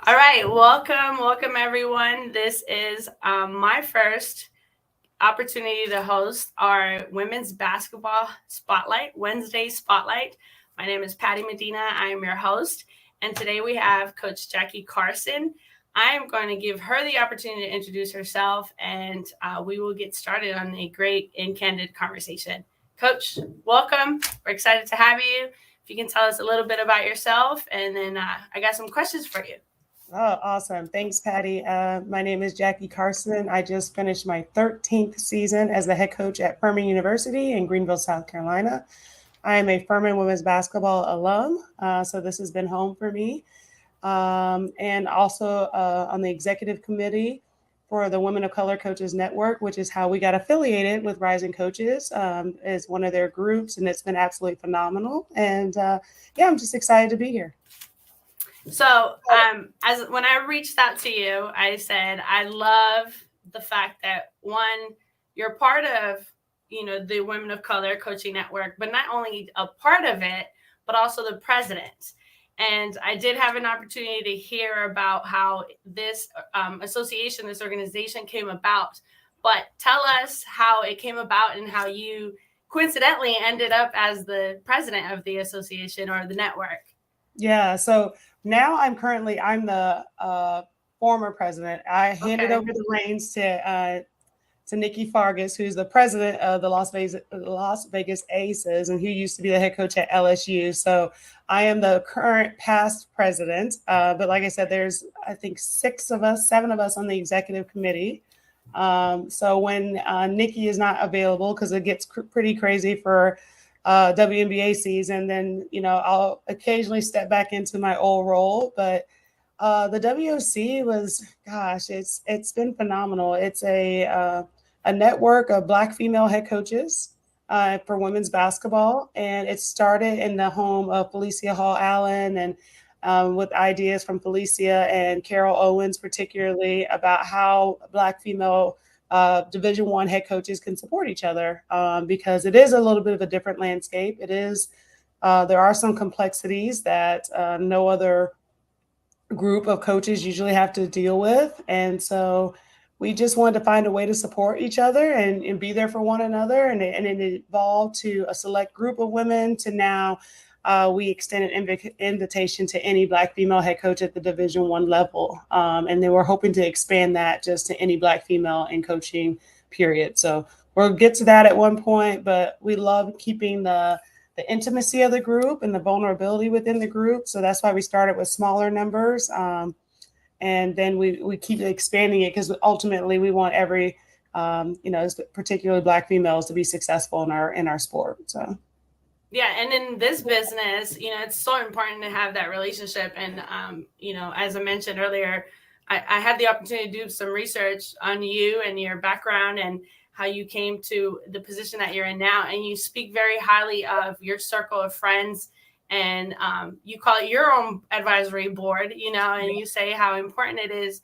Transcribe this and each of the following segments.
All right, welcome everyone. This is my first opportunity to host our women's basketball spotlight, Wednesday spotlight. My name is Patty Medina. I am your host, and today we have Coach Jackie Carson. I am going to give her the opportunity to introduce herself, and we will get started on a great and candid conversation. Coach, welcome. We're excited to have you. If you can tell us a little bit about yourself, and then I got some questions for you. Oh, awesome. Thanks, Patty. My name is Jackie Carson. I just finished my 13th season as the head coach at Furman University in Greenville, South Carolina. I am a Furman women's basketball alum, so this has been home for me. And also on the executive committee for the Women of Color Coaches Network, which is how we got affiliated with Rising Coaches, as one of their groups, and it's been absolutely phenomenal. And yeah, I'm just excited to be here. So, as when I reached out to you, I said I love the fact that one, you're part of the Women of Color Coaching Network, but not only a part of it, but also the president. And I did have an opportunity to hear about how this association, this organization came about. But tell us how it came about and how you coincidentally ended up as the president of the association or the network. Yeah, so now I'm the former president. I handed Okay. over the reins to Nikki Fargas, who's the president of the Las Vegas Aces, and who used to be the head coach at LSU. So I am the current past president. But like I said, there's I think seven of us on the executive committee. So when Nikki is not available, because it gets pretty crazy for WNBA season, then I'll occasionally step back into my old role. But the WOC was, gosh, it's been phenomenal. It's a network of Black female head coaches for women's basketball, and it started in the home of Felicia Hall Allen, and with ideas from Felicia and Carol Owens, particularly about how Black female Division One head coaches can support each other, because it is a little bit of a different landscape. It is there are some complexities that no other group of coaches usually have to deal with, and so we just wanted to find a way to support each other and be there for one another, and it evolved to a select group of women to now we extend an invitation to any Black female head coach at the Division One level, and then we're hoping to expand that just to any Black female in coaching. Period. So we'll get to that at one point, but we love keeping the intimacy of the group and the vulnerability within the group. So that's why we started with smaller numbers, and then we keep expanding it because ultimately we want every particularly Black females to be successful in our sport. So. Yeah, and in this business, it's so important to have that relationship. And as I mentioned earlier, I had the opportunity to do some research on you and your background and how you came to the position that you're in now. And you speak very highly of your circle of friends, and you call it your own advisory board, and you say how important it is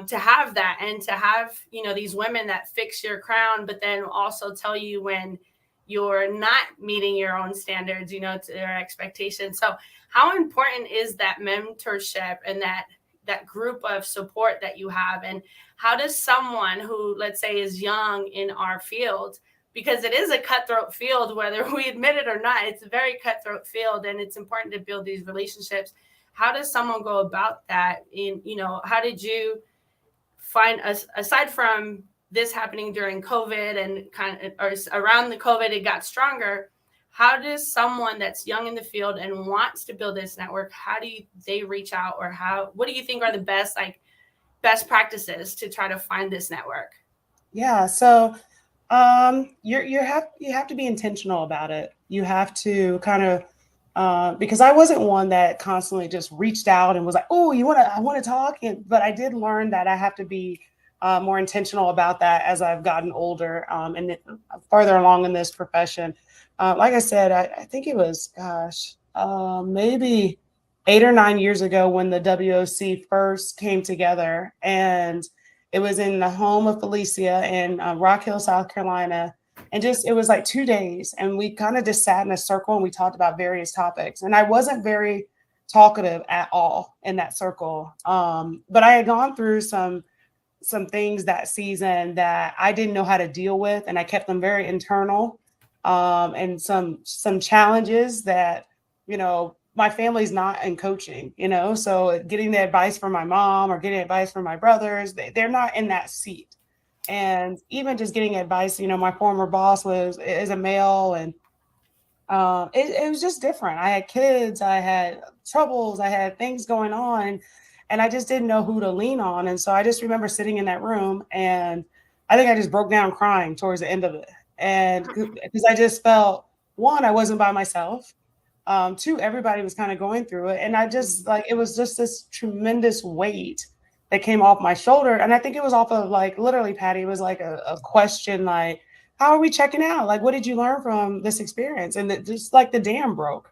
to have that, and to have these women that fix your crown, but then also tell you when you're not meeting your own standards, to their expectations. So how important is that mentorship and that group of support that you have? And how does someone who, let's say, is young in our field, because it is a cutthroat field, whether we admit it or not, it's a very cutthroat field, and it's important to build these relationships. How does someone go about that? How did you find us, aside from this happening during COVID and or around the COVID, it got stronger. How does someone that's young in the field and wants to build this network, how do they reach out, or what do you think are the best practices to try to find this network? Yeah. So you have to be intentional about it. You have to kind of because I wasn't one that constantly just reached out and was like, "Oh, I want to talk," but I did learn that I have to be more intentional about that as I've gotten older, and farther along in this profession. Like I said, I think it was, gosh, maybe 8 or 9 years ago when the WOC first came together, and it was in the home of Felicia in Rock Hill, South Carolina. And just, it was like 2 days, and we kind of just sat in a circle and we talked about various topics. And I wasn't very talkative at all in that circle. But I had gone through some things that season that I didn't know how to deal with, and I kept them very internal. And some challenges that, you know, my family's not in coaching, you know, so getting the advice from my mom or getting advice from my brothers, they're not in that seat. And even just getting advice, you know, my former boss is a male, and it was just different. I had kids, I had troubles, I had things going on, and I just didn't know who to lean on. And so I just remember sitting in that room, and I think I just broke down crying towards the end of it. And because I just felt, one, I wasn't by myself. Two, everybody was kind of going through it. And I just like, it was just this tremendous weight that came off my shoulder. And I think it was off of, like, literally, Patty, it was like a question like, how are we checking out? Like, what did you learn from this experience? And just like the dam broke.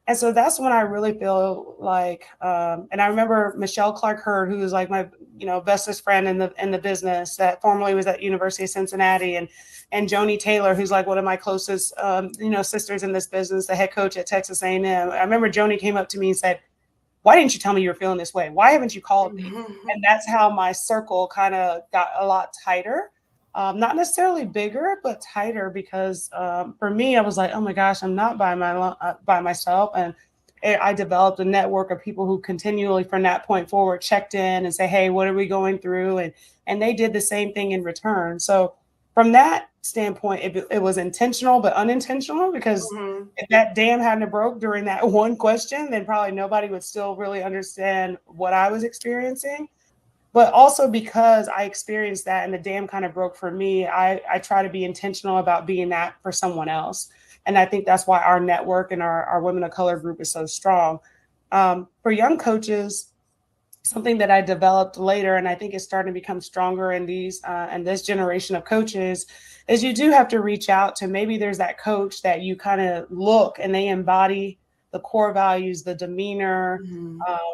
And so that's when I really feel like, and I remember Michelle Clark Hurd, who was like my, you know, bestest friend in the business, that formerly was at University of Cincinnati, and Joni Taylor, who's like one of my closest, you know, sisters in this business, the head coach at Texas A&M. I remember Joni came up to me and said, "Why didn't you tell me you were feeling this way? Why haven't you called me?" And that's how my circle kind of got a lot tighter. Not necessarily bigger, but tighter, because for me, I was like, oh my gosh, I'm not by myself. And I developed a network of people who continually from that point forward checked in and say, hey, what are we going through? And they did the same thing in return. So from that standpoint, it was intentional, but unintentional, because if that dam hadn't broke during that one question, then probably nobody would still really understand what I was experiencing. But also because I experienced that and the dam kind of broke for me, I try to be intentional about being that for someone else. And I think that's why our network and our Women of Color group is so strong. For young coaches, something that I developed later, and I think is starting to become stronger in this generation of coaches, is you do have to reach out to, maybe there's that coach that you kind of look and they embody the core values, the demeanor,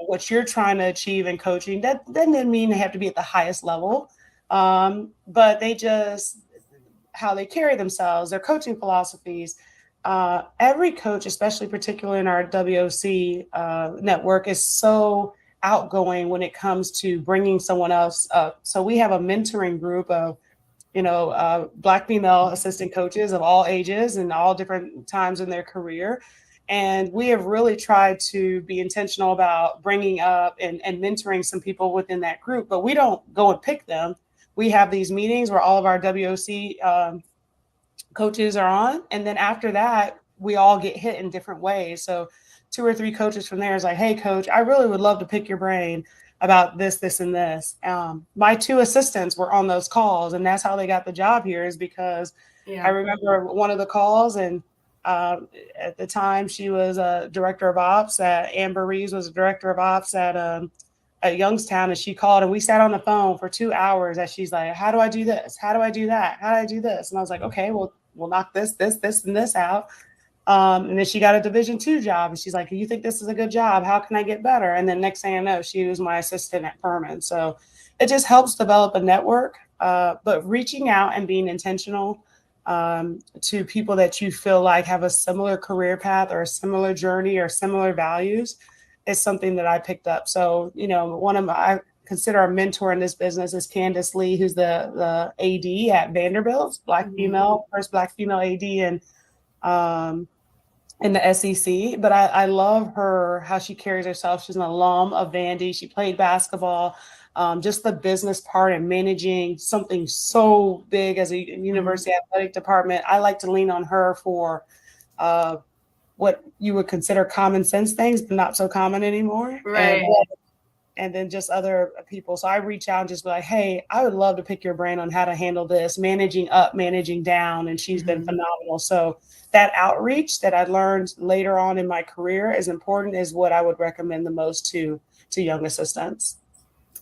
what you're trying to achieve in coaching. That doesn't mean they have to be at the highest level, but they just, how they carry themselves, their coaching philosophies. Every coach, especially particularly in our WOC network, is so outgoing when it comes to bringing someone else up. So we have a mentoring group of, you know, Black female assistant coaches of all ages and all different times in their career. And we have really tried to be intentional about bringing up and mentoring some people within that group, but we don't go and pick them. We have these meetings where all of our WOC coaches are on. And then after that, we all get hit in different ways. So 2 or 3 coaches from there is like, hey, coach, I really would love to pick your brain about this, this, and this. My 2 assistants were on those calls, and that's how they got the job here, is because I remember one of the calls, and at the time she was a director of ops Amber Reeves was a director of ops at Youngstown, and she called and we sat on the phone for 2 hours as she's like, how do I do this? How do I do that? How do I do this? And I was like, okay, well, we'll knock this, and this out. And then she got a Division II job, and she's like, you think this is a good job? How can I get better? And then next thing I know, she was my assistant at Furman. So it just helps develop a network, but reaching out and being intentional to people that you feel like have a similar career path or a similar journey or similar values is something that I picked up. So, you know, I consider a mentor in this business is Candace Lee, who's the AD at Vanderbilt, first Black female AD in the SEC. But I love how she carries herself. She's an alum of Vandy. She played basketball. Just the business part and managing something so big as a university athletic department. I like to lean on her for what you would consider common sense things, but not so common anymore. Right. And then just other people. So I reach out and just be like, hey, I would love to pick your brain on how to handle this, managing up, managing down. And she's been phenomenal. So that outreach that I learned later on in my career is important, is what I would recommend the most to young assistants.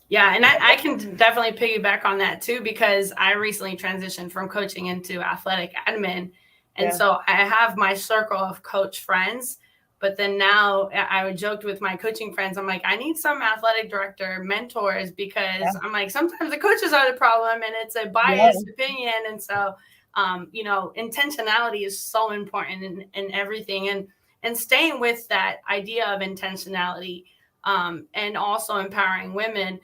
Yeah, and I can definitely piggyback on that too, because I recently transitioned from coaching into athletic admin. And so I have my circle of coach friends, but then now I joked with my coaching friends. I'm like, I need some athletic director mentors, because I'm like, sometimes the coaches are the problem and it's a biased opinion. And so, you know, intentionality is so important in everything. And and staying with that idea of intentionality, and also empowering women.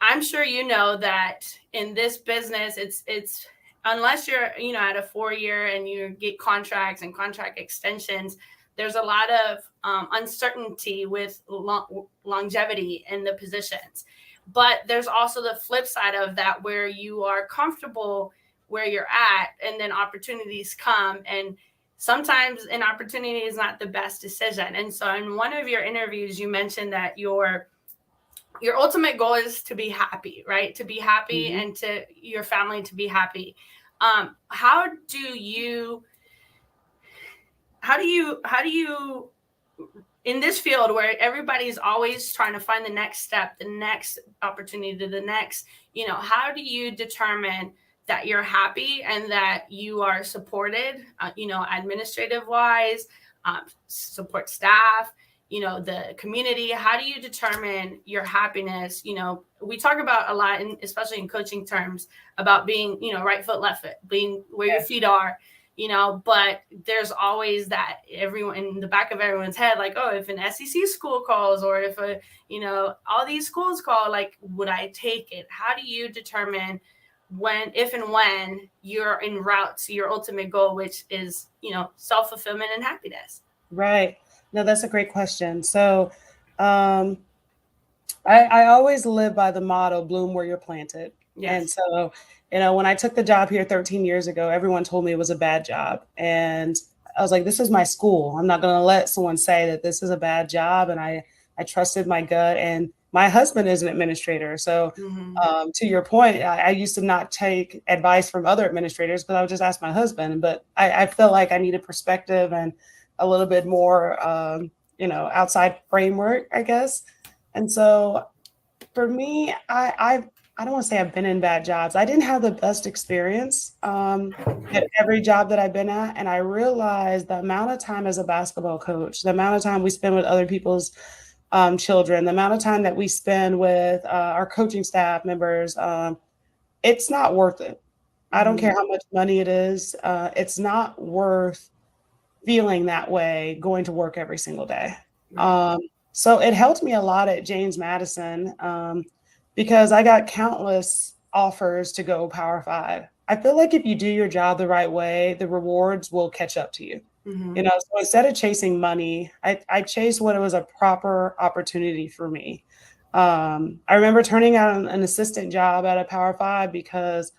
I'm sure you know that in this business, it's unless you're, at a 4 year and you get contracts and contract extensions, there's a lot of uncertainty with longevity in the positions. But there's also the flip side of that, where you are comfortable where you're at, and then opportunities come, and sometimes an opportunity is not the best decision. And so in one of your interviews, you mentioned that your ultimate goal is to be happy, right? To be happy, and to your family to be happy. How do you in this field where everybody's always trying to find the next step, the next opportunity, the next, how do you determine that you're happy and that you are supported, administrative wise, support staff, the community? How do you determine your happiness? We talk about a lot, especially in coaching terms, about being, right foot, left foot, being where your feet are, but there's always that everyone in the back of everyone's head, like, oh, if an SEC school calls, or if all these schools call, like, would I take it? How do you determine if and when you're en route to your ultimate goal, which is, self-fulfillment and happiness? Right. No, that's a great question. So I always live by the motto, bloom where you're planted. Yes. And so, when I took the job here 13 years ago, everyone told me it was a bad job. And I was like, this is my school. I'm not going to let someone say that this is a bad job. And I trusted my gut. And my husband is an administrator. So to your point, I used to not take advice from other administrators, but I would just ask my husband. But I feel like I needed perspective and a little bit more, outside framework, I guess. And so for me, I don't want to say I've been in bad jobs. I didn't have the best experience at every job that I've been at. And I realized the amount of time as a basketball coach, the amount of time we spend with other people's children, the amount of time that we spend with our coaching staff members, it's not worth it. I don't care how much money it is. It's not worth feeling that way, going to work every single day. So it helped me a lot at James Madison because I got countless offers to go Power 5. I feel like if you do your job the right way, the rewards will catch up to you. So instead of chasing money, I chased what was a proper opportunity for me. I remember turning out an assistant job at a Power 5 because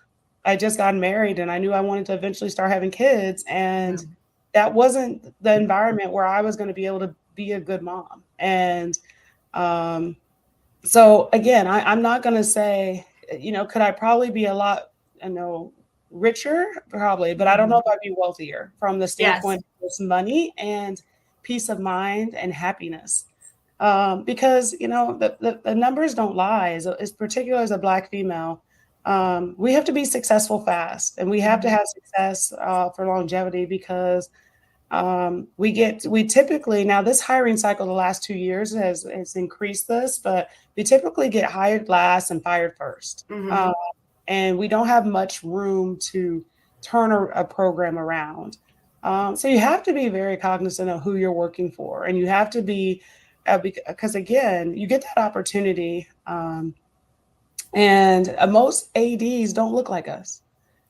I just got married and I knew I wanted to eventually start having kids. And that wasn't the environment where I was going to be able to be a good mom. And so again, I'm not going to say, could I probably be a lot, richer? Probably, but I don't know if I'd be wealthier from the standpoint of money and peace of mind and happiness. Because, the numbers don't lie, as particular as a Black female. We have to be successful fast, and we have to have success for longevity because we typically, now this hiring cycle the last 2 years has increased this, but we typically get hired last and fired first. And we don't have much room to turn a program around. So you have to be very cognizant of who you're working for, and you have to be, because again, you get that opportunity. And most ADs don't look like us.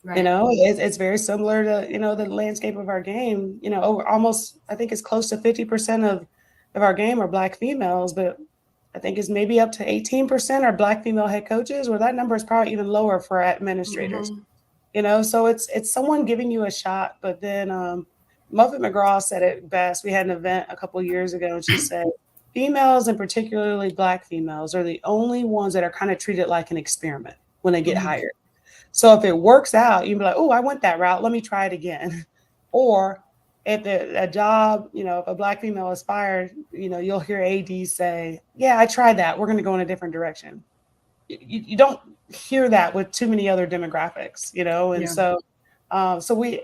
Right. It's very similar to, the landscape of our game, over almost, I think it's close to 50% of our game are Black females, but I think it's maybe up to 18% are Black female head coaches, or that number is probably even lower for administrators. So it's someone giving you a shot. But then Muffet McGraw said it best. We had an event a couple of years ago, and she said, females, and particularly Black females, are the only ones that are kind of treated like an experiment when they get hired. So if it works out, you'd be like, oh, I went that route. Let me try it again. Or if a job, if a Black female is fired, you'll hear ADs say, yeah, I tried that. We're going to go in a different direction. You don't hear that with too many other demographics, and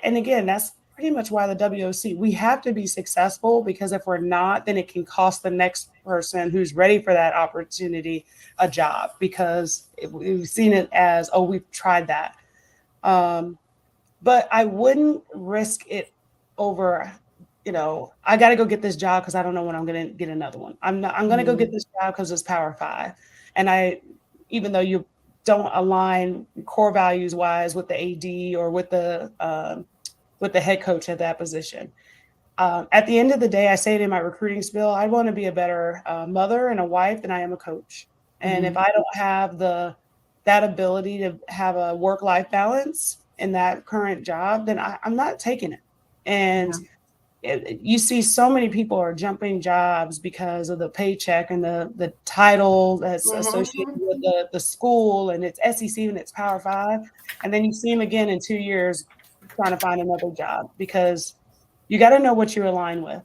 and again, that's pretty much why the WOC, we have to be successful, because if we're not, then it can cost the next person who's ready for that opportunity a job, because we've seen it as, oh, we've tried that. But I wouldn't risk it over I got to go get this job because I don't know when I'm going to get another one. I'm going to go get this job because it's Power 5. And even though you don't align core values wise with the AD or with the head coach at that position. At the end of the day, I say it in my recruiting spiel, I want to be a better mother and a wife than I am a coach. And if I don't have that ability to have a work-life balance in that current job, then I'm not taking it. And you see so many people are jumping jobs because of the paycheck and the title that's associated with the school, and it's SEC and it's Power 5. And then you see them again in 2 years trying to find another job, because you got to know what you align with,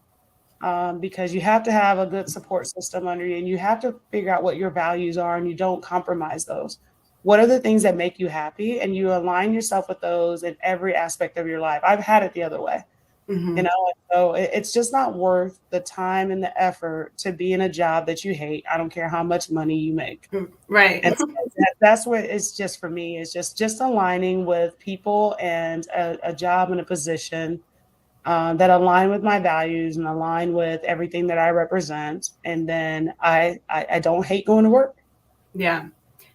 because you have to have a good support system under you, and you have to figure out what your values are, and you don't compromise those. What are the things that make you happy? And you align yourself with those in every aspect of your life. I've had it the other way. So it's just not worth the time and the effort to be in a job that you hate. I don't care how much money you make. Right. And so that's what it's just for me. It's just aligning with people and a job and a position that align with my values and align with everything that I represent. And then I don't hate going to work. Yeah.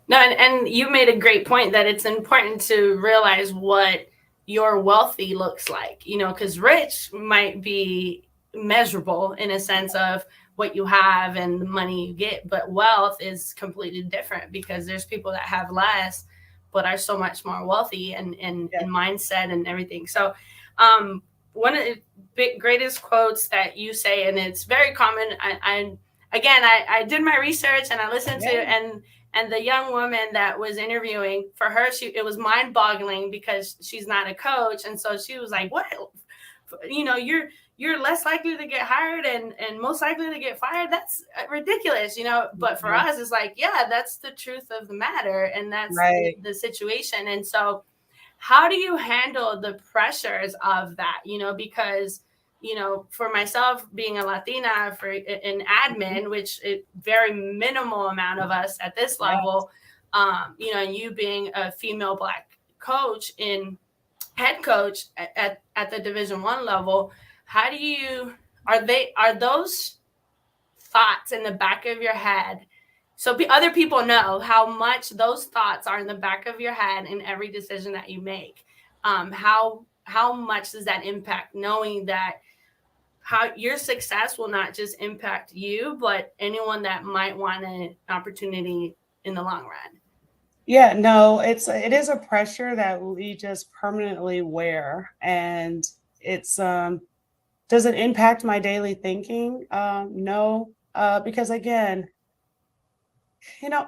No, and you made a great point that it's important to realize what your wealthy looks like, because rich might be measurable in a sense of what you have and the money you get, but wealth is completely different, because there's people that have less but are so much more wealthy and mindset and everything. So one of the greatest quotes that you say, and it's very common, I did my research and I listened to and the young woman that was interviewing, for her, it was mind-boggling because she's not a coach. And so she was like, what? You're less likely to get hired and most likely to get fired. That's ridiculous, But for us, it's like, yeah, that's the truth of the matter. And that's the situation. And so how do you handle the pressures of that? Because for myself, being a Latina in admin, which is very minimal amount of us at this level, and you being a female Black coach head coach at the Division I level, how do you, are those thoughts in the back of your head? So other people know how much those thoughts are in the back of your head in every decision that you make. How much does that impact, knowing that how your success will not just impact you, but anyone that might want an opportunity in the long run? Yeah, no, it is a pressure that we just permanently wear. And it's, does it impact my daily thinking? No, because again,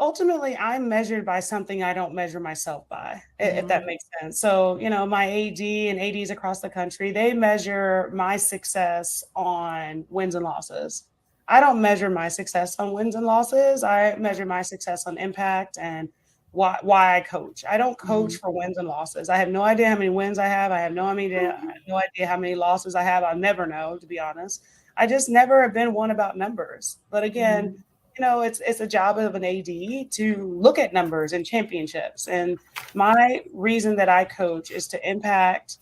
ultimately I'm measured by something I don't measure myself by, if that makes sense. So, my AD and ADs across the country, they measure my success on wins and losses. I don't measure my success on wins and losses. I measure my success on impact and why I coach. I don't coach for wins and losses. I have no idea how many wins I have. I have no idea how many losses I have. I'll never know, to be honest. I just never have been one about numbers. But again, it's a job of an AD to look at numbers and championships. And my reason that I coach is to impact,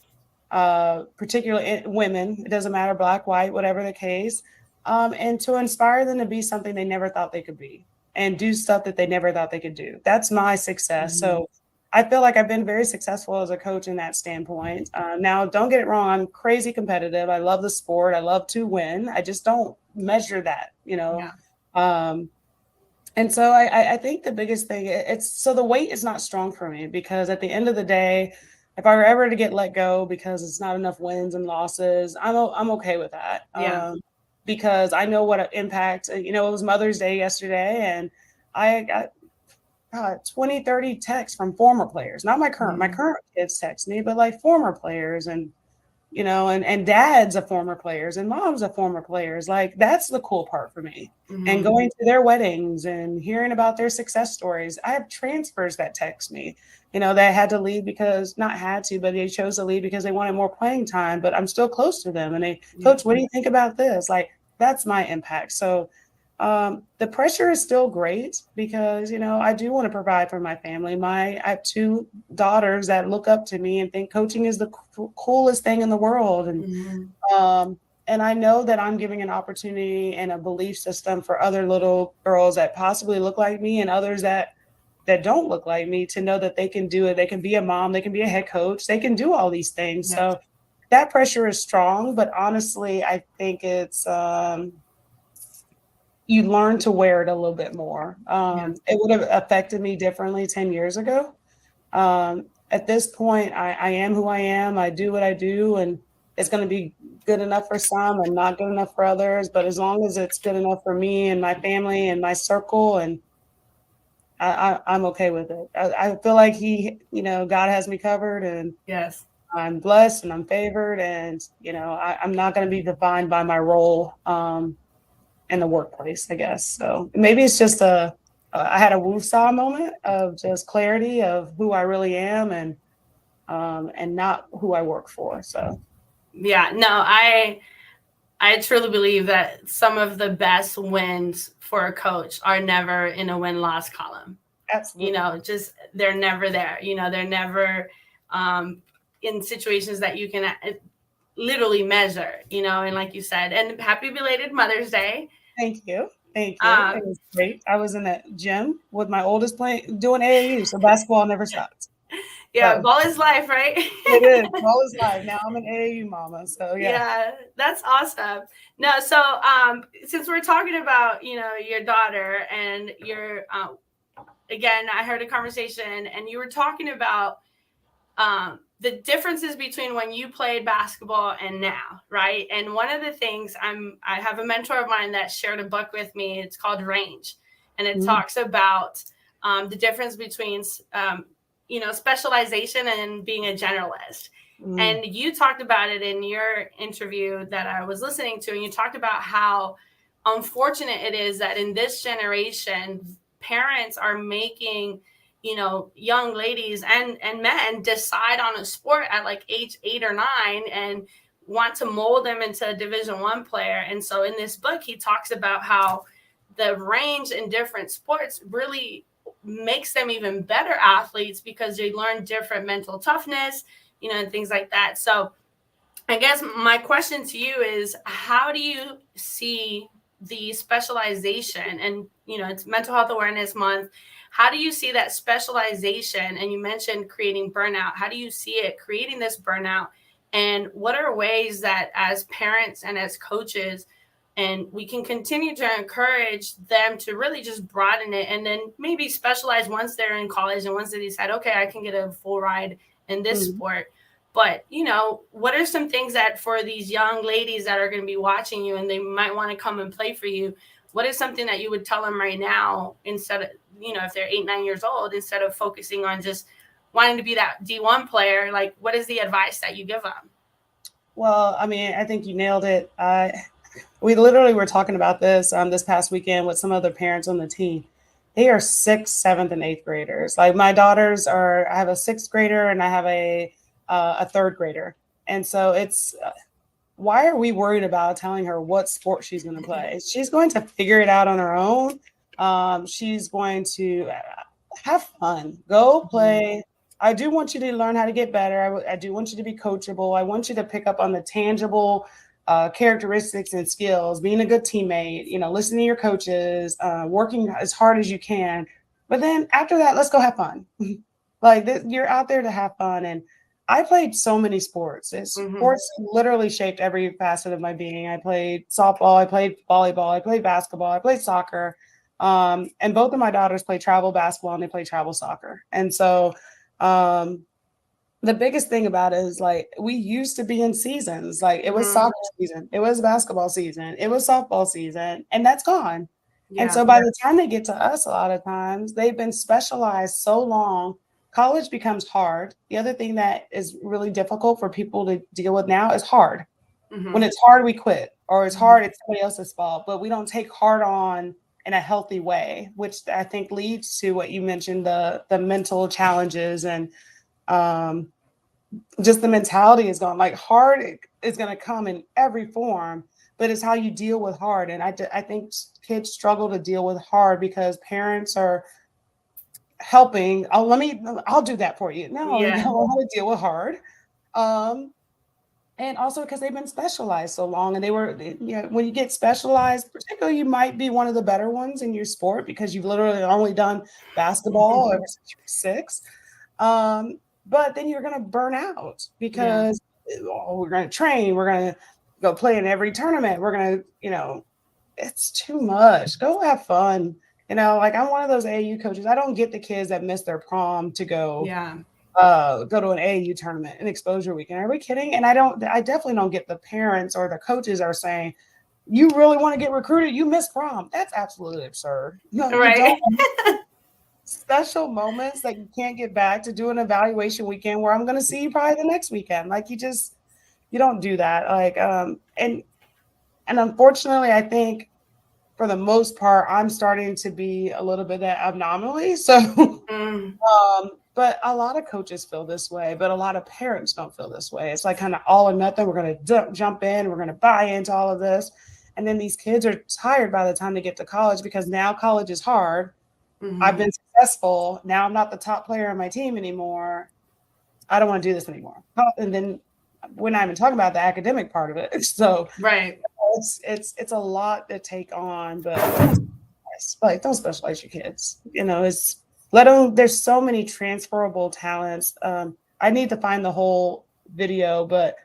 particularly women. It doesn't matter, Black, white, whatever the case, and to inspire them to be something they never thought they could be and do stuff that they never thought they could do. That's my success. So I feel like I've been very successful as a coach in that standpoint. Now, don't get it wrong. I'm crazy competitive. I love the sport. I love to win. I just don't measure that, and so I think the biggest thing, so the weight is not strong for me, because at the end of the day, if I were ever to get let go because it's not enough wins and losses, I'm okay with that. Because I know what impact, it was Mother's Day yesterday, and I got 20, 30 texts from former players, not my current kids text me, but like former players, and and dads of former players and moms of former players. Like, that's the cool part for me. And going to their weddings and hearing about their success stories. I have transfers that text me, that had to leave but they chose to leave because they wanted more playing time, but I'm still close to them. And they, Coach, what do you think about this? Like, that's my impact. So the pressure is still great, because, I do want to provide for my family. I have 2 daughters that look up to me and think coaching is the coolest thing in the world. And And I know that I'm giving an opportunity and a belief system for other little girls that possibly look like me and others that don't look like me to know that they can do it. They can be a mom, they can be a head coach, they can do all these things. Yes. So that pressure is strong, but honestly, I think it's you learn to wear it a little bit more. Yes. It would have affected me differently 10 years ago. At this point, I am who I am. I do what I do, and it's going to be good enough for some and not good enough for others. But as long as it's good enough for me and my family and my circle, and I'm okay with it. I feel like God has me covered, and Yes. I'm blessed and I'm favored, and I'm not going to be defined by my role in the workplace, I guess. So maybe it's just I had a woo-saw moment of just clarity of who I really am and not who I work for. So Yeah, no, I truly believe that some of the best wins for a coach are never in a win-loss column. absolutely. Just they're never there. They're never in situations that you can literally measure. And like you said, and happy belated Mother's Day. Thank you. Thank you. It was great. I was in the gym with my oldest playing doing AAU, so basketball never stopped. Yeah, So ball is life, right? it is. Ball is life. Now I'm an AAU mama. So yeah. Yeah, that's awesome. No, so since we're talking about your daughter and your again, I heard a conversation and you were talking about the differences between when you played basketball and now, right? And one of the things I have a mentor of mine that shared a book with me. It's called Range, and it talks about the difference between specialization and being a generalist. And you talked about it in your interview that I was listening to, and you talked about how unfortunate it is that in this generation, parents are making young ladies and men decide on a sport at like age 8 or 9 and want to mold them into a Division I player. And so in this book, he talks about how the range in different sports really makes them even better athletes because they learn different mental toughness, and things like that. So I guess my question to you is, how do you see the specialization? And it's Mental Health Awareness Month. How do you see that specialization? And you mentioned creating burnout. How do you see it creating this burnout? And what are ways that as parents and as coaches, and we can continue to encourage them to really just broaden it and then maybe specialize once they're in college and once they decide, okay, I can get a full ride in this sport. But, what are some things that for these young ladies that are going to be watching you and they might want to come and play for you, what is something that you would tell them right now instead of, if they're 8, 9 years old, instead of focusing on just wanting to be that D1 player, like what is the advice that you give them? Well, I mean, I think you nailed it. We literally were talking about this this past weekend with some other parents on the team. They are 6th, 7th, and 8th graders. Like my daughters I have a 6th grader and I have a 3rd grader. And so it's, why are we worried about telling her what sport she's going to play? She's going to figure it out on her own. She's going to have fun, go play. I do want you to learn how to get better. I do want you to be coachable. I want you to pick up on the tangible characteristics and skills, being a good teammate, listening to your coaches, working as hard as you can. But then after that, let's go have fun. You're out there to have fun. And I played so many sports. Sports literally shaped every facet of my being. I played softball, I played volleyball, I played basketball, I played soccer. And both of my daughters play travel basketball and they play travel soccer. And so the biggest thing about it is we used to be in seasons. It was soccer season, it was basketball season, it was softball season, and that's gone. Yeah. And so by the time they get to us, a lot of times they've been specialized so long. College becomes hard. The other thing that is really difficult for people to deal with now is hard. When it's hard, we quit, or it's hard, it's somebody else's fault, but we don't take hard on in a healthy way, which I think leads to what you mentioned, the mental challenges and just the mentality is gone. Hard is going to come in every form, but it's how you deal with hard. And I think kids struggle to deal with hard because parents are helping. I'll do that for you. No, you don't know how to deal with hard. And also because they've been specialized so long, and they were, you know, when you get specialized, particularly, you might be one of the better ones in your sport because you've literally only done basketball ever since you were 6. But then you're going to burn out Yeah. because we're going to train, we're going to go play in every tournament, we're going to, you know, it's too much. Go have fun. You know, like I'm one of those AU coaches. I don't get the kids that miss their prom to Yeah. go to an AU tournament, an exposure weekend. Are we kidding? And I definitely don't get the parents or the coaches are saying, you really want to get recruited, you miss prom. That's absolutely absurd. No, you Right. don't. Special moments that you can't get back to do an evaluation weekend where I'm going to see you probably the next weekend. Like you don't do that. Like, and unfortunately, I think for the most part, I'm starting to be a little bit of that anomaly. So, Mm. but a lot of coaches feel this way, but a lot of parents don't feel this way. It's like kind of all or nothing. We're going to jump in, we're going to buy into all of this. And then these kids are tired by the time they get to college because now college is hard. I've been successful. Now I'm not the top player on my team anymore. I don't want to do this anymore. And then we're not even talking about the academic part of it. So Right. it's a lot to take on, but don't specialize your kids. You know, it's let them. There's so many transferable talents. I need to find the whole video, but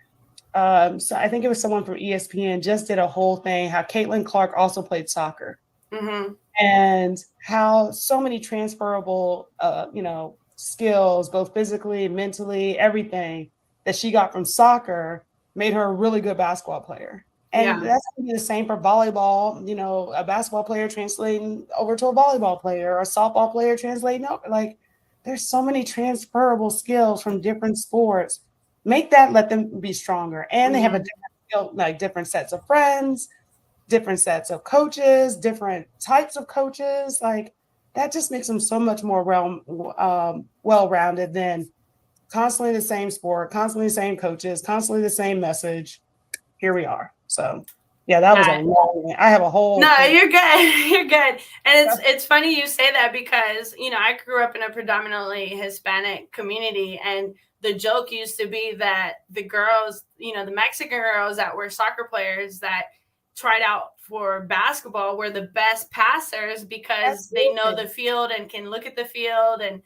so I think it was someone from ESPN just did a whole thing how Caitlin Clark also played soccer Mm-hmm. and how so many transferable, you know, skills, both physically, mentally, everything that she got from soccer made her a really good basketball player. And Yeah. that's going to be the same for volleyball. You know, a basketball player translating over to a volleyball player, or a softball player translating over. Like, there's so many transferable skills from different sports. Make that, let them be stronger. And they have a Mm-hmm. different skill, like different sets of friends, different sets of coaches, different types of coaches. Like that just makes them so much more well-rounded than constantly the same sport, constantly the same coaches, constantly the same message. Here we are. So yeah, that was a Yeah. long. I have a whole No, thing. you're good. You're good. And it's funny you say that because, you know, I grew up in a predominantly Hispanic community, and the joke used to be that the girls, you know, the Mexican girls that were soccer players that tried out for basketball were the best passers because they know Absolutely. the field and can look at the field. And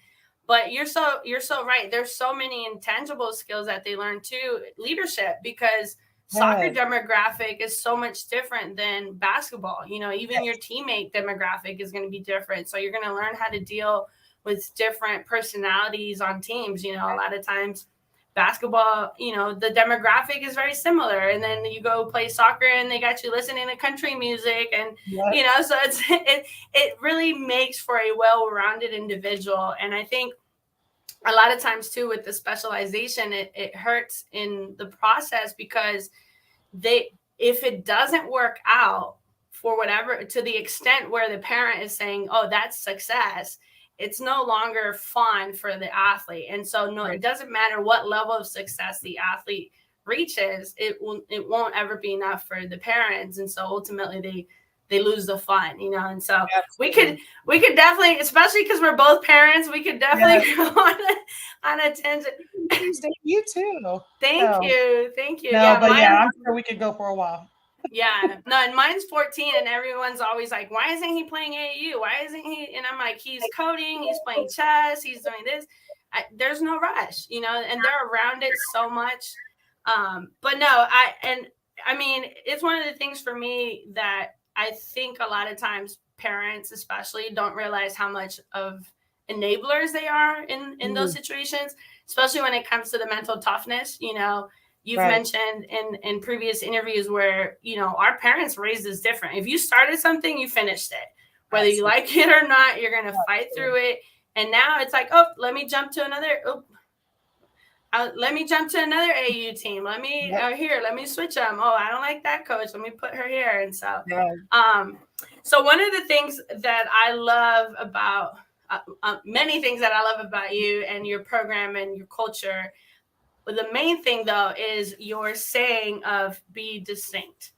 but you're so right. There's so many intangible skills that they learn too, leadership, because soccer Yes. demographic is so much different than basketball. You know, even your Yes. teammate demographic is going to be different. So you're going to learn how to deal with different personalities on teams. You know, a lot of times basketball, you know, the demographic is very similar. And then you go play soccer and they got you listening to country music. And, Yep. you know, so it really makes for a well-rounded individual. And I think a lot of times too with the specialization, it hurts in the process because they if it doesn't work out for whatever, to the extent where the parent is saying, oh, that's success, it's no longer fun for the athlete. And so no, Right. it doesn't matter what level of success the athlete reaches, it won't ever be enough for the parents. And so ultimately they lose the fun, you know. And so we could Absolutely. we could definitely, especially because we're both parents, we could definitely Yes. go on a tangent. Tuesday, you too. Thank So you. Thank you. no, Yeah, but yeah, mine. I'm sure we could go for a while. Yeah, no, and mine's 14, and everyone's always like, "Why isn't he playing AAU? Why isn't he?" And I'm like, "He's coding, he's playing chess, he's doing this." There's no rush, you know, and they're around it so much. But no, I mean, it's one of the things for me that I think a lot of times parents, especially, don't realize how much of enablers they are in those Mm, situations, especially when it comes to the mental toughness. You know, you've right. mentioned in previous interviews where, you know, our parents raised us different. If you started something, you finished it, whether you Absolutely. like it or not. You're going to fight through it. And now it's like, oh, let me jump to another. Oh, let me jump to another AU team. Let me Yep. here. Let me switch them. Oh, I don't like that coach. Let me put her here. And so, Yeah. um, so one of the things that I love about many things that I love about you and your program and your culture, but the main thing though is your saying of be distinct,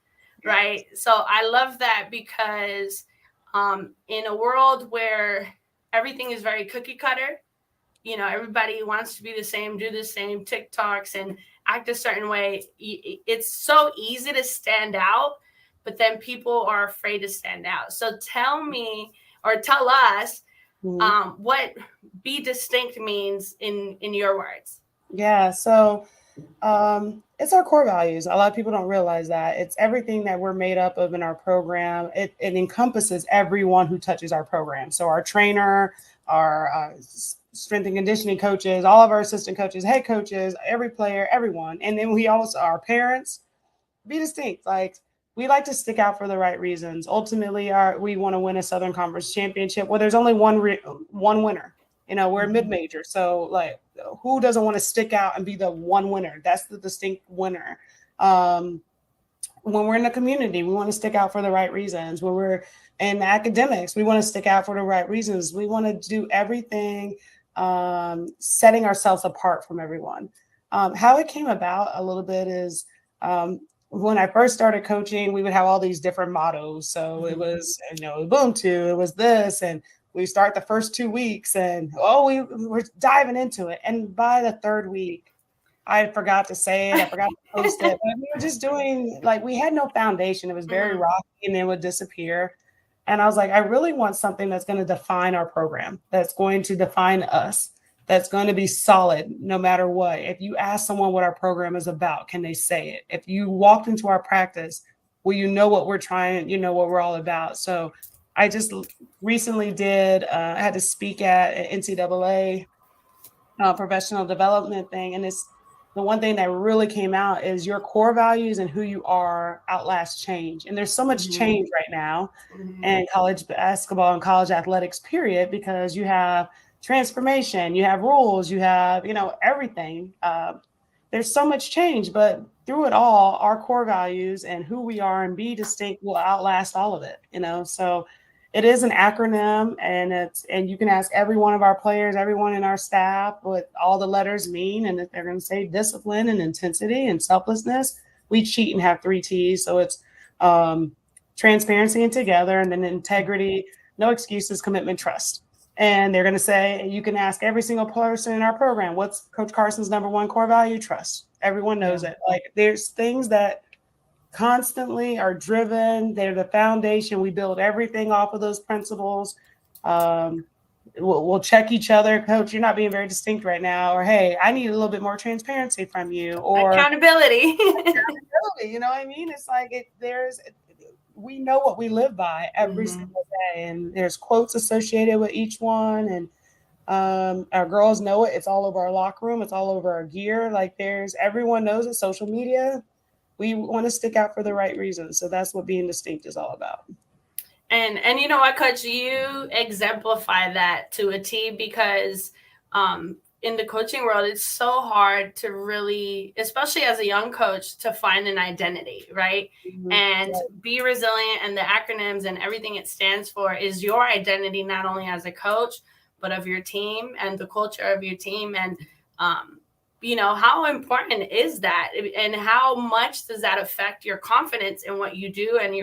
Yes. right? So I love that because in a world where everything is very cookie cutter, you know, everybody wants to be the same, do the same TikToks and act a certain way, it's so easy to stand out, but then people are afraid to stand out. So tell me, or tell us, what be distinct means in your words. Yeah. So it's our core values. A lot of people don't realize that. It's everything that we're made up of in our program. It encompasses everyone who touches our program. So our trainer, our strength and conditioning coaches, all of our assistant coaches, head coaches, every player, everyone. And then we also, our parents, be distinct. Like, we like to stick out for the right reasons. Ultimately, we want to win a Southern Conference championship. Well, there's only one winner. You know, we're a mid-major. So, like, who doesn't want to stick out and be the one winner? That's the distinct winner. When we're in the community, we want to stick out for the right reasons. When we're in academics, we want to stick out for the right reasons. We want to do everything setting ourselves apart from everyone. How it came about a little bit is when I first started coaching, we would have all these different mottos. So it was, Ubuntu, it was this, and we start the first 2 weeks and, we're diving into it. And by the third week, I forgot to say it. I forgot to post it. But we were just doing, like, we had no foundation. It was very rocky, and then would disappear. And I was like, I really want something that's going to define our program, that's going to define us, that's going to be solid no matter what. If you ask someone what our program is about, can they say it? If you walked into our practice, well, you know what we're trying, you know what we're all about. So I just recently I had to speak at an NCAA professional development thing. And it's the one thing that really came out is your core values and who you are outlast change. And there's so much change right now in college basketball and college athletics, period, because you have transformation, you have rules, you have, everything. There's so much change, but through it all, our core values and who we are and be distinct will outlast all of it, So it is an acronym, and you can ask every one of our players, everyone in our staff, what all the letters mean. And if they're going to say discipline and intensity and selflessness, we cheat and have 3 T's. So it's transparency and together, and then integrity, no excuses, commitment, trust. And they're going to say, you can ask every single person in our program, what's Coach Carson's number 1 core value? Trust. Everyone knows it. Like, there's things that constantly are driven. They're the foundation. We build everything off of those principles. We'll check each other. Coach, you're not being very distinct right now. Or, hey, I need a little bit more transparency from you. Or accountability. You know what I mean? It's like we know what we live by every single day. And there's quotes associated with each one. And our girls know it. It's all over our locker room. It's all over our gear. Like, everyone knows it. Social media. We want to stick out for the right reasons. So that's what being distinct is all about. And you know what, Coach, you exemplify that to a T, because in the coaching world, it's so hard to really, especially as a young coach, to find an identity, right? And be resilient, and the acronyms and everything it stands for is your identity, not only as a coach, but of your team and the culture of your team. And how important is that, and how much does that affect your confidence in what you do and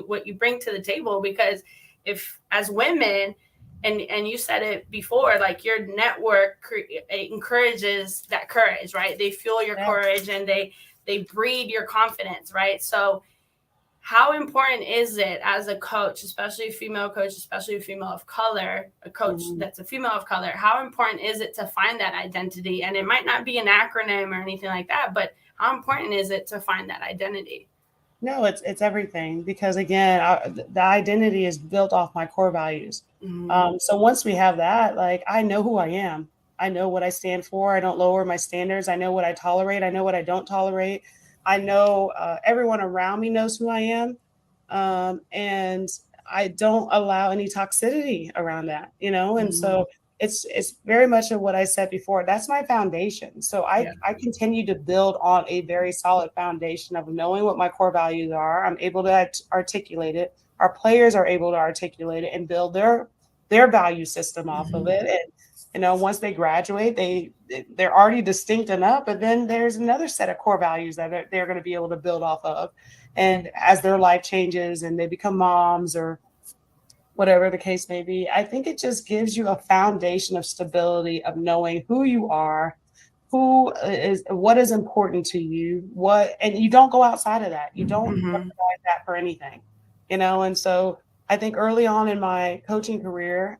what you bring to the table? Because if, as women, and you said it before, like, your network encourages that courage, right? They fuel your courage, and they breed your confidence, right? So how important is it as a coach, especially a female coach, especially a female of color, a coach that's a female of color, how important is it to find that identity? And it might not be an acronym or anything like that, but how important is it to find that identity? No, it's everything, because, again, the identity is built off my core values. So once we have that, like, I know who I am. I know what I stand for. I don't lower my standards. I know what I tolerate. I know what I don't tolerate. I know everyone around me knows who I am. And I don't allow any toxicity around that, and so it's very much of what I said before. That's my foundation. So I continue to build on a very solid foundation of knowing what my core values are. I'm able to articulate it. Our players are able to articulate it and build their value system off of it. And once they graduate, they're already distinct enough, but then there's another set of core values that they're going to be able to build off of. And as their life changes and they become moms or whatever the case may be, I think it just gives you a foundation of stability, of knowing who you are, what is important to you, and you don't go outside of that. You don't Mm-hmm. recognize that for anything, and so I think early on in my coaching career,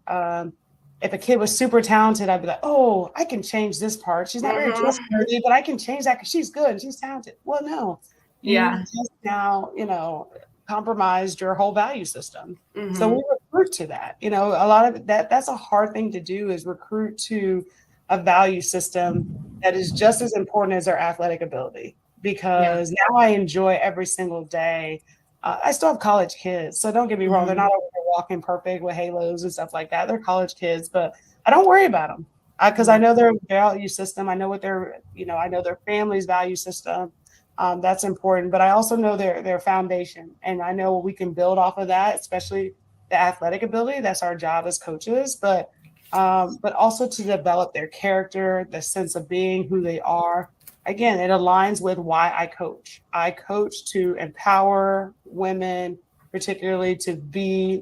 if a kid was super talented, I'd be like, oh, I can change this part. She's not very trustworthy, but I can change that because she's good and she's talented. Well, no, you Yeah. just now, compromised your whole value system. So Mm-hmm. we recruit to that. A lot of that's a hard thing to do, is recruit to a value system that is just as important as their athletic ability. Yeah. Because now I enjoy every single day. I still have college kids, so don't get me wrong. They're not over there walking perfect with halos and stuff like that. They're college kids, but I don't worry about them because I know their value system. I know what I know their family's value system. That's important, but I also know their foundation, and I know we can build off of that, especially the athletic ability. That's our job as coaches, but also to develop their character, the sense of being who they are. Again, it aligns with why I coach. I coach to empower women, particularly to be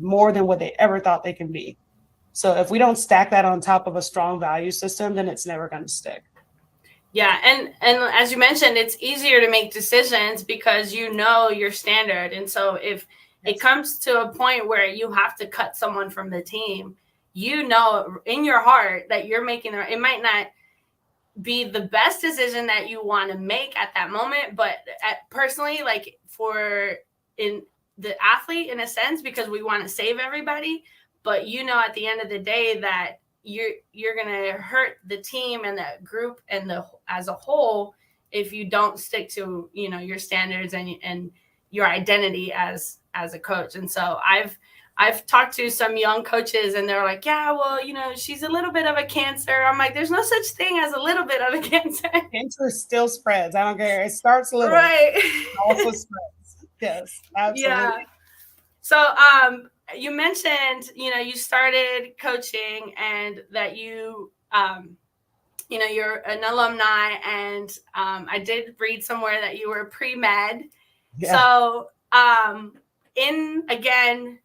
more than what they ever thought they can be. So if we don't stack that on top of a strong value system, then it's never going to stick. Yeah, and as you mentioned, it's easier to make decisions because you know your standard. And so if it comes to a point where you have to cut someone from the team, you know in your heart that you're making it might not be the best decision that you want to make at that moment, but personally, like for in the athlete in a sense, because we want to save everybody, but at the end of the day that you're gonna hurt the team and the group and as a whole if you don't stick to your standards and your identity as a coach. And so I've talked to some young coaches and they're like, yeah, well, she's a little bit of a Cancer. I'm like, there's no such thing as a little bit of a Cancer. Cancer still spreads. I don't care. It starts little. Right. It also spreads. Yes, absolutely. Yeah. So you mentioned, you started coaching and that you're an alumni, and I did read somewhere that you were pre-med. Yeah. So again,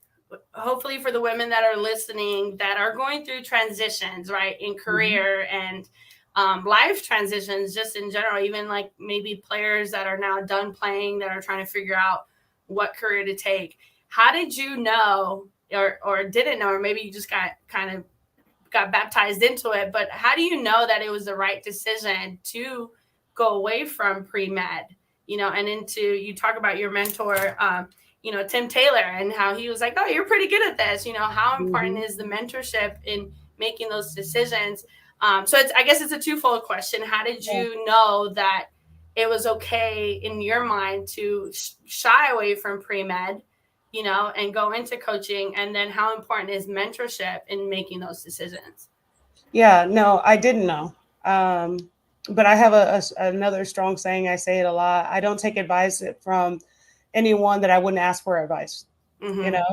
hopefully for the women that are listening that are going through transitions, right, in career and life transitions just in general, even like maybe players that are now done playing that are trying to figure out what career to take. How did you know or didn't know, or maybe you just got baptized into it, but how do you know that it was the right decision to go away from pre-med, and into, you talk about your mentor, Tim Taylor, and how he was like, oh, you're pretty good at this. How important is the mentorship in making those decisions? So I guess it's a twofold question. How did you know that it was okay in your mind to shy away from pre-med, and go into coaching? And then how important is mentorship in making those decisions? Yeah, no, I didn't know. But I have another strong saying. I say it a lot. I don't take advice from anyone that I wouldn't ask for advice.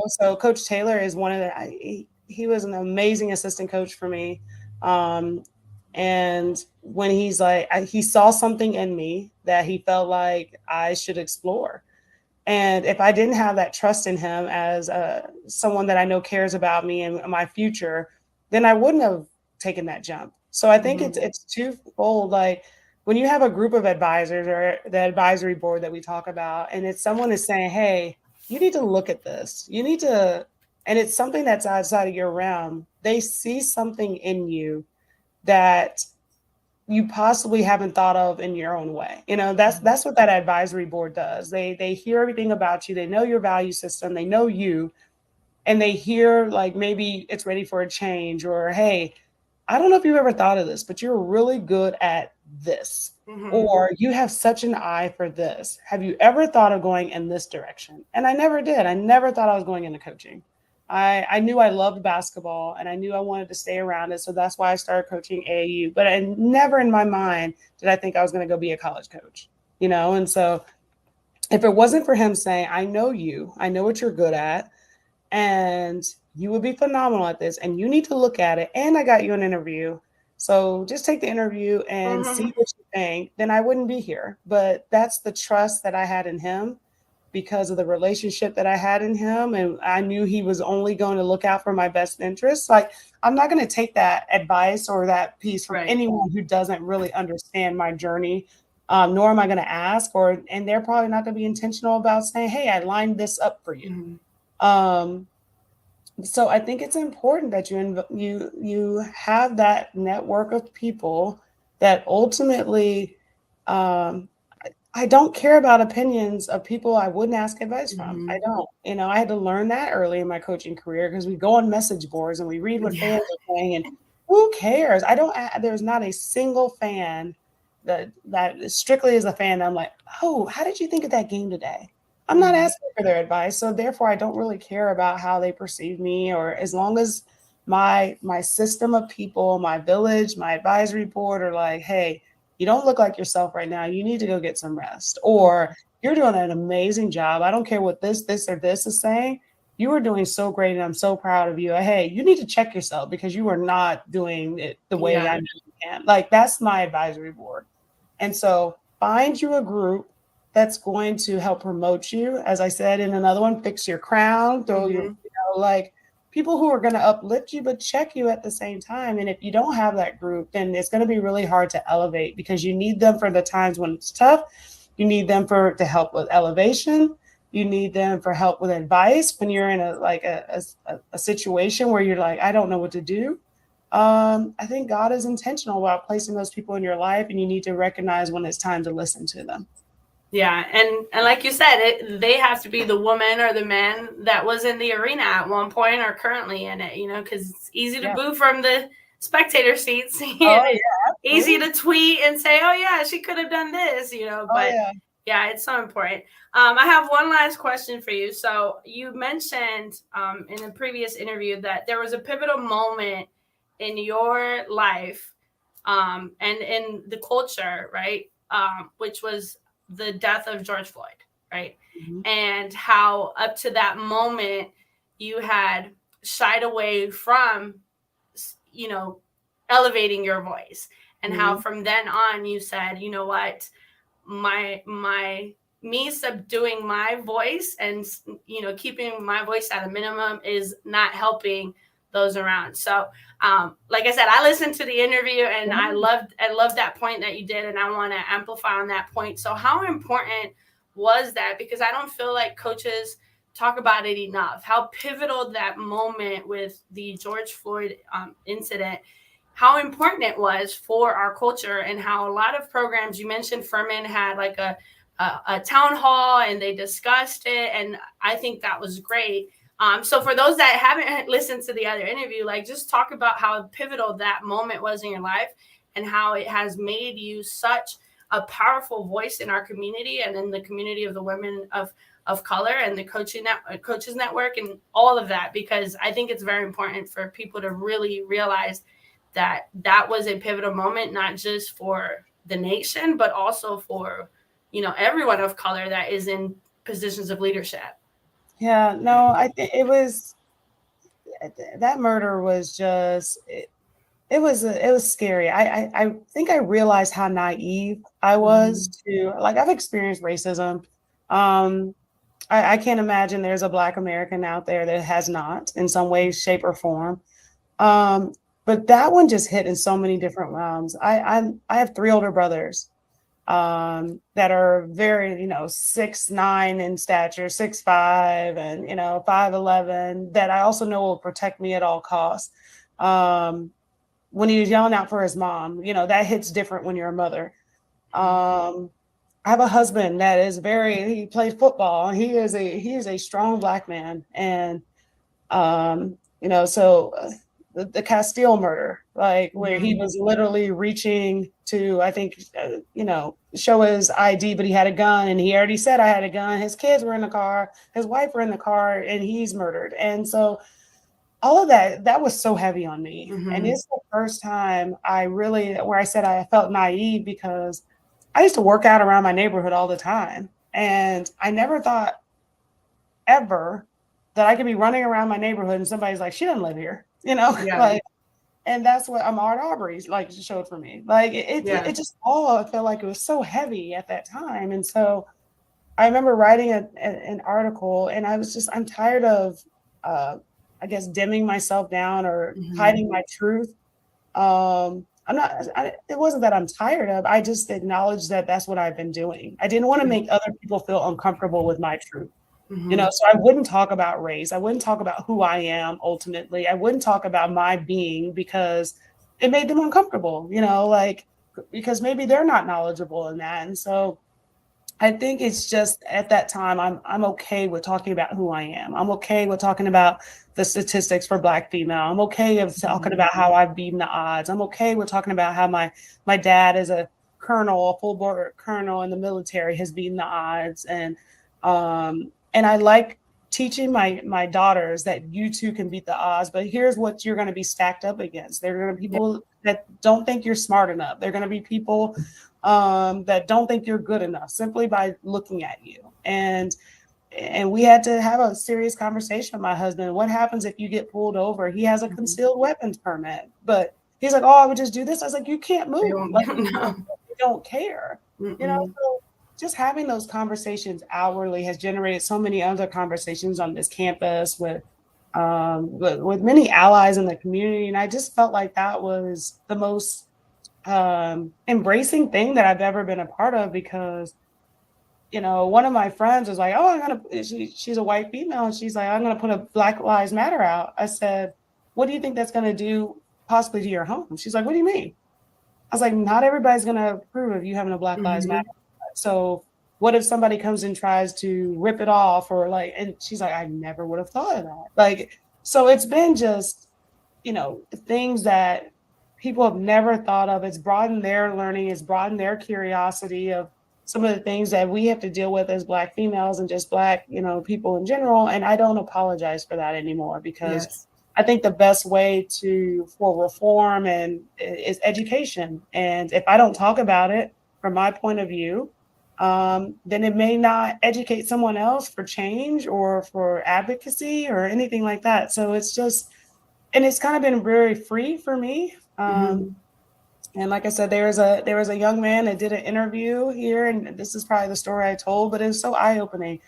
So Coach Taylor is one of he was an amazing assistant coach for me. And when he's like, he saw something in me that he felt like I should explore. And if I didn't have that trust in him as someone that I know cares about me and my future, then I wouldn't have taken that jump. So I think it's twofold. Like when you have a group of advisors or the advisory board that we talk about, and it's someone is saying, hey, you need to look at this. You need to, and it's something that's outside of your realm. They see something in you that you possibly haven't thought of in your own way. That's what that advisory board does. They hear everything about you. They know your value system. They know you, and they hear like maybe it's ready for a change, or, hey, I don't know if you've ever thought of this, but you're really good at this, or you have such an eye for this. Have you ever thought of going in this direction? And I never did. I never thought I was going into coaching. I knew I loved basketball and I knew I wanted to stay around it. So that's why I started coaching AAU. But I never in my mind did I think I was going to go be a college coach, And so if it wasn't for him saying, I know what you're good at, and you would be phenomenal at this, and you need to look at it, and I got you an interview, so just take the interview and see what you think, then I wouldn't be here. But that's the trust that I had in him. because of the relationship that I had in him. And I knew he was only going to look out for my best interests. Like, I'm not going to take that advice or that piece from anyone who doesn't really understand my journey. Nor am I going to ask, and they're probably not going to be intentional about saying, hey, I lined this up for you. So I think it's important that you have that network of people that ultimately, I don't care about opinions of people I wouldn't ask advice from. I don't. I had to learn that early in my coaching career because we go on message boards and we read what fans are saying, and who cares? There's not a single fan that strictly is a fan. I'm like, oh, how did you think of that game today? I'm not asking for their advice. So therefore, I don't really care about how they perceive me, or as long as my system of people, my village, my advisory board are like, hey, you don't look like yourself right now. You need to go get some rest. Or you're doing an amazing job. I don't care what this, or this is saying. You are doing so great, and I'm so proud of you. Hey, you need to check yourself because you are not doing it the way I know you can. Like, that's my advisory board. And so find you a group that's going to help promote you. As I said in another one, fix your crown, throw your, like, people who are going to uplift you, but check you at the same time. And if you don't have that group, then it's going to be really hard to elevate, because you need them for the times when it's tough. You need them to help with elevation. You need them for help with advice when you're in a situation where you're like, I don't know what to do. I think God is intentional about placing those people in your life, and you need to recognize when it's time to listen to them. Yeah, and like you said, they have to be the woman or the man that was in the arena at one point or currently in it, because it's easy to boo from the spectator seats. Easy to tweet and say, oh, yeah, she could have done this, but it's so important. I have one last question for you. So you mentioned in a previous interview that there was a pivotal moment in your life and in the culture, right, which was the death of George Floyd, right? And how up to that moment you had shied away from, elevating your voice, and how from then on you said, you know what, me subduing my voice and, keeping my voice at a minimum is not helping those around. So, like I said, I listened to the interview and I loved that point that you did, and I want to amplify on that point. So how important was that? Because I don't feel like coaches talk about it enough, how pivotal that moment with the George Floyd incident, how important it was for our culture, and how a lot of programs, you mentioned Furman had like a town hall and they discussed it. And I think that was great. So for those that haven't listened to the other interview, like, just talk about how pivotal that moment was in your life and how it has made you such a powerful voice in our community and in the community of the women of color and the coaches network and all of that, because I think it's very important for people to really realize that that was a pivotal moment, not just for the nation, but also for, everyone of color that is in positions of leadership. Yeah, no, I think that murder was just, it was scary. I think I realized how naive I was to, like, I've experienced racism. I can't imagine there's a Black American out there that has not in some way, shape, or form. But that one just hit in so many different realms. I have 3 older brothers that are very, 6'9" in stature, 6'5", and 5'11", that I also know will protect me at all costs. When he was yelling out for his mom, that hits different when you're a mother. I have a husband that is he played football. He is a strong Black man. And, so the Castile murder, like, where he was literally reaching to, I think, show his ID, but he had a gun, and he already said, I had a gun. His kids were in the car, his wife were in the car, and he's murdered. And so all of that was so heavy on me. And it's the first time where I said I felt naive, because I used to work out around my neighborhood all the time. And I never thought ever that I could be running around my neighborhood and somebody's like, she doesn't live here, like, and that's what Ahmaud Arbery's like showed for me. Like, it just all, I felt like it was so heavy at that time. And so I remember writing an article, and I'm tired of, I guess, dimming myself down or hiding my truth. It wasn't that I'm tired of, I just acknowledged that that's what I've been doing. I didn't want to make other people feel uncomfortable with my truth. So I wouldn't talk about race. I wouldn't talk about who I am ultimately. I wouldn't talk about my being because it made them uncomfortable, like, because maybe they're not knowledgeable in that. And so I think it's just at that time, I'm okay with talking about who I am. I'm okay with talking about the statistics for Black female. I'm okay with talking about how I've beaten the odds. I'm okay with talking about how my dad is a colonel, a full board colonel in the military, has beaten the odds. And I like teaching my daughters that you too can beat the odds, but here's what you're going to be stacked up against. There are going to be people that don't think you're smart enough. They're going to be people that don't think you're good enough simply by looking at you. And we had to have a serious conversation with my husband. What happens if you get pulled over? He has a concealed weapons permit, but he's like, oh, I would just do this. I was like, you can't move. Like, you don't care. So just having those conversations outwardly has generated so many other conversations on this campus with many allies in the community. And I just felt like that was the most embracing thing that I've ever been a part of, because one of my friends was like, oh, she's a white female, and she's like, I'm gonna put a Black Lives Matter out. I said, what do you think that's gonna do possibly to your home? She's like, what do you mean? I was like, not everybody's gonna approve of you having a Black Lives Matter. So what if somebody comes and tries to rip it off, or like, and she's like, I never would have thought of that. Like, so it's been just, things that people have never thought of. It's broadened their learning. It's broadened their curiosity of some of the things that we have to deal with as Black females and just Black, people in general. And I don't apologize for that anymore, because I think the best way for reform is education. And if I don't talk about it from my point of view, then it may not educate someone else for change or for advocacy or anything like that. So it's just, and it's kind of been very free for me. And like I said, there was a young man that did an interview here, and this is probably the story I told, but it was so eye-opening.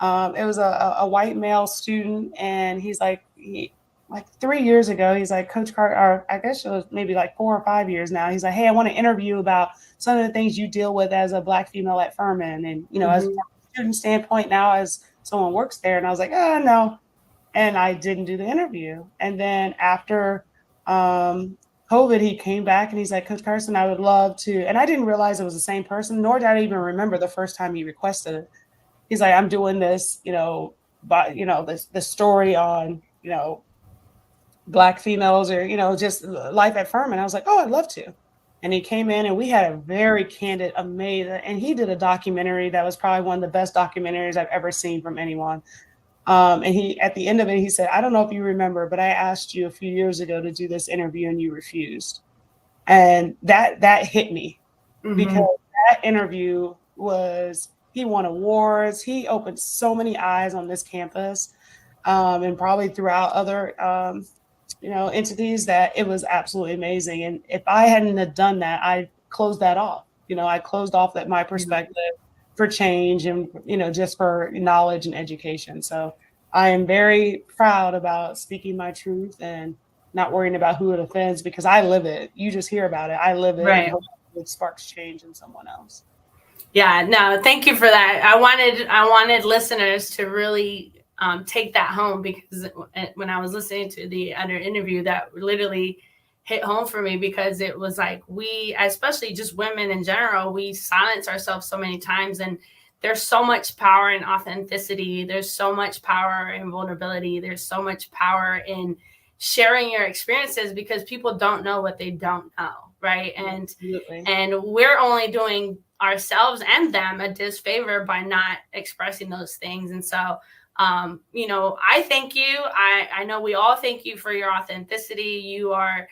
It was a white male student, and he's like, like 3 years ago, he's like, Coach Carter, or I guess it was maybe like 4 or 5 years now. He's like, hey, I want to interview about some of the things you deal with as a Black female at Furman. And, as from a student standpoint now, as someone works there. And I was like, no. And I didn't do the interview. And then after COVID, he came back and he's like, Coach Carson, I would love to. And I didn't realize it was the same person, nor did I even remember the first time he requested it. He's like, I'm doing this, the story on, Black females, or, just life at Furman. I was like, oh, I'd love to. And he came in and we had a very candid, amazing, and he did a documentary that was probably one of the best documentaries I've ever seen from anyone. And he, at the end of it, he said, I don't know if you remember, but I asked you a few years ago to do this interview and you refused. And that hit me, because that interview he won awards. He opened so many eyes on this campus, and probably throughout other, entities, that it was absolutely amazing. And if I hadn't have done that, I closed that off. I closed off my perspective for change and, just for knowledge and education. So I am very proud about speaking my truth and not worrying about who it offends, because I live it. You just hear about it. I live it. Right. And hopefully it sparks change in someone else. Yeah, no, thank you for that. I wanted listeners to really take that home, because when I was listening to the other interview, that literally hit home for me, because it was like, we, especially just women in general, we silence ourselves so many times, and there's so much power in authenticity. There's so much power in vulnerability. There's so much power in sharing your experiences, because people don't know what they don't know, right? And we're only doing ourselves and them a disfavor by not expressing those things. And so I thank you. I know we all thank you for your authenticity. You are,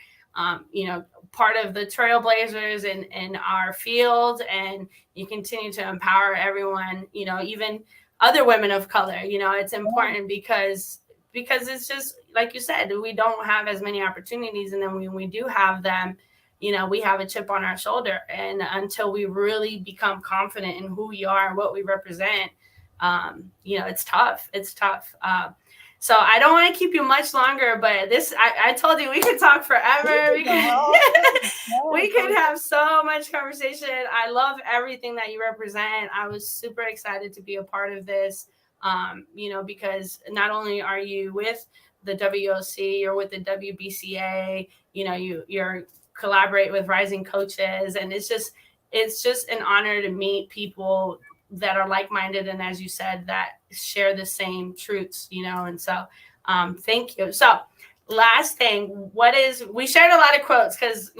part of the trailblazers in our field, and you continue to empower everyone, even other women of color. It's important because it's just, like you said, we don't have as many opportunities. And then when we do have them, we have a chip on our shoulder. And until we really become confident in who we are and what we represent, it's tough. It's tough. So I don't want to keep you much longer, but I told you we could talk forever. We could have so much conversation. I love everything that you represent. I was super excited to be a part of this, because not only are you with the WOC or with the WBCA, you're collaborate with rising coaches, and it's just an honor to meet people that are like-minded, and as you said, that share the same truths, and so thank you. So last thing, we shared a lot of quotes because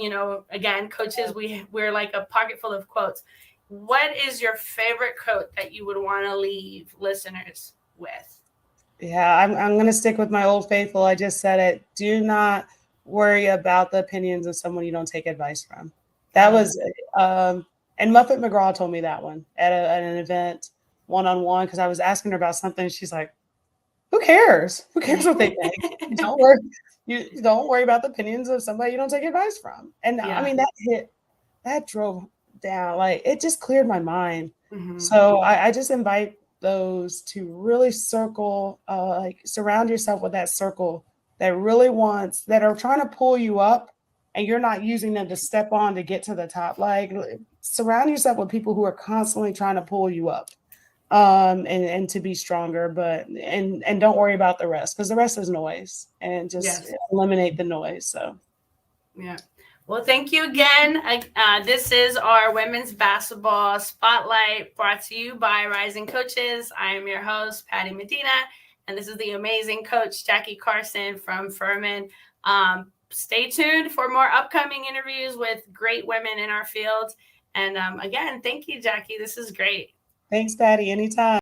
again, coaches, we're like a pocket full of quotes. What is your favorite quote that you would want to leave listeners with? Yeah, I'm going to stick with my old faithful. I just said it. Do not worry about the opinions of someone you don't take advice from. That was and Muffet McGraw told me that one at an event one-on-one, because I was asking her about something. She's like, who cares? Who cares what they think? Don't worry. You don't worry about the opinions of somebody you don't take advice from. And I mean, that drove down, like, it just cleared my mind. Mm-hmm. So I just invite those to really surround yourself with that circle that are trying to pull you up, and you're not using them to step on to get to the top. Like, surround yourself with people who are constantly trying to pull you up, and to be stronger, and don't worry about the rest, because the rest is noise, and just eliminate the noise. So, yeah. Well, thank you again. This is our Women's Basketball Spotlight, brought to you by Rising Coaches. I am your host, Patty Medina, and this is the amazing coach, Jackie Carson from Furman. Stay tuned for more upcoming interviews with great women in our field. And again, thank you, Jackie. This is great. Thanks, Patty. Anytime.